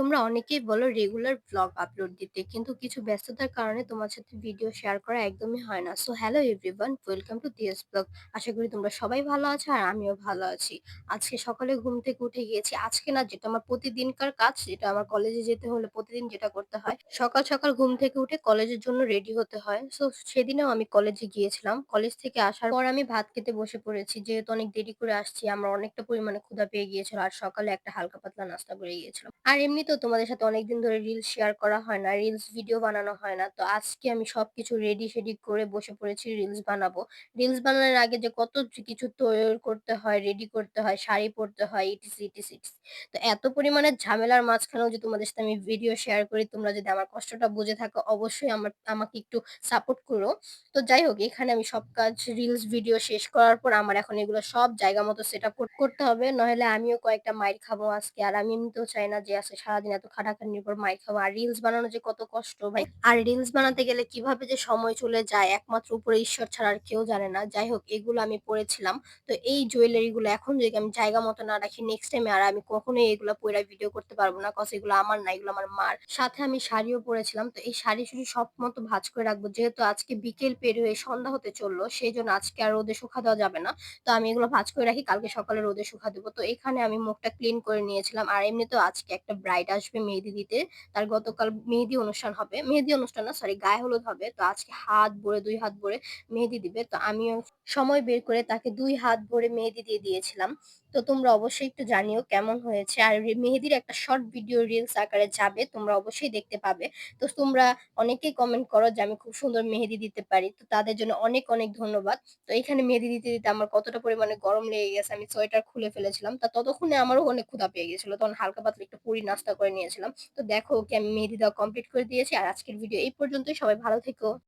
তোমরা অনেকেই বলো রেগুলার ভ্লগ আপলোড দিতে, কিন্তু কিছু ব্যস্ততার কারণে তোমার সাথে ভিডিও শেয়ার করা একদমই হয় না। So hello everyone, welcome to Dia's blog. আশা করি তোমরা সবাই ভালো আছো আর আমিও ভালো আছি। আজকে সকালে ঘুম থেকে উঠে গিয়েছি। আজকে না, যেটা আমার প্রতিদিনকার কাজ, যেটা আমার কলেজে যেতে হলে প্রতিদিন যেটা করতে হয়, সকাল সকাল ঘুম থেকে উঠে কলেজের জন্য রেডি হতে হয়। সো সেদিনেও আমি কলেজে গিয়েছিলাম। কলেজ থেকে আসার পর আমি ভাত খেতে বসে পড়েছি। যেহেতু অনেক দেরি করে আসছি, আমার অনেকটা পরিমাণে ক্ষুধা পেয়ে গিয়েছিল আর সকালে একটা হালকা পাতলা নাস্তা করে গিয়েছিলাম। আর এমনিতেও তোমাদের সাথে অনেকদিন ধরে রিলস শেয়ার করা হয় না, রিলস ভিডিও বানানো হয় না। তো আজকে আমি সবকিছু রেডি-সেডি করে বসে পড়েছি রিলস বানাবো। রিলস বানানোর আগে যে কত কিছু তৈরি করতে হয়, রেডি করতে হয়, শাড়ি পরতে হয়, ইটিসি, ইটিসি, ইটিসি। তো এত পরিমাণে ঝামেলার মাঝখানেও যে তোমাদের সাথে আমি ভিডিও শেয়ার করি, তোমরা যদি আমার কষ্টটা বুঝে থাকো অবশ্যই আমাকে একটু সাপোর্ট করো। তো যাই হোক, এখানে আমি সব কাজ রিলস ভিডিও শেষ করার পর আমার এখন এগুলো সব জায়গা মতো সেটআপ করতে হবে। নইলে আমিও কয়েকটা মাইর খাবো আজকে। আর আমি এমনিতেও চাই না যে আজকে সারাদিন এত খাটাখাটনির পর মাইর খাবো। আর রিলস বানানো যে কত কষ্ট ভাই। আর রিলস বানাতে গেলে কিভাবে যে সময় চলে যায় একমাত্র উপরে ঈশ্বর ছাড়া আর কেউ জানে না। যাই হোক, এগুলো আমি পড়েছিলাম। তো এই জুয়েলারি গুলো এখন যদি আমি জায়গা মতো না রাখি, নেক্সট টাইমে আর আমি কখনোই এগুলা পইড়া ভিডিও করতে পারবো না। কজ এগুলো আমার না, এগুলো আমার মার। সাথে আমি শাড়িও পরেছিলাম। তো এই শাড়ি-সুড়ি সব মতো ভাঁজ করে রাখবো। যেহেতু আজকে বিকেল পেরিয়ে সন্ধ্যা হতে চললো, সেজন্য আজকে আর রোদে শুকা দেওয়া যাবে না। তো আমি এগুলো ভাঁজ করে রাখি, কালকে সকালে রোদে শুকা দেব। তো এখানে আমি মুখটা ক্লিন করে নিয়েছিলাম। আর এমনিতেও আজকে একটা ব্রাইড আসবে মেহেদি দিতে। তার গতকাল মেহেদি অনুষ্ঠান হবে। মেহেদি অনুষ্ঠান না, সরি, গায়ে হলুদ হবে। তো আজকে হাত ভরে ২ হাত ভরে মেহেদি দিবে। তো আমিও সময় বের করে তাকে ২ হাত ভরে মেহেদি দিয়ে দিয়েছিলাম। তো তোমরা অবশ্যই একটু জানিও কেমন হয়েছে। আর মেহেদির একটা শর্ট ভিডিও রিলস আকারে যাবে। তোমরা অবশ্যই দেখতে পাবে। তো তোমরা অনেকেই কমেন্ট করো যে আমি খুব সুন্দর মেহেদি দিতে পারি। তো তাদের জন্য অনেক, অনেক ধন্যবাদ। তো এখানে মেহেদি দিতে আমার কতটা পরিমাণে গরম লেগে গেছে, আমি সোয়েটার খুলে ফেলেছিলাম। ততক্ষণে আমারও অনেক ক্ষুধা পেয়ে গেছিল। তখন হালকা পাতলা একটু পুরি নাস্তা করে নিয়েছিলাম। তো দেখো, ওকে আমি মেহেদি দেওয়া কমপ্লিট করে দিয়েছি। আর আজকের ভিডিও এই পর্যন্তই। সবাই ভালো থেকো।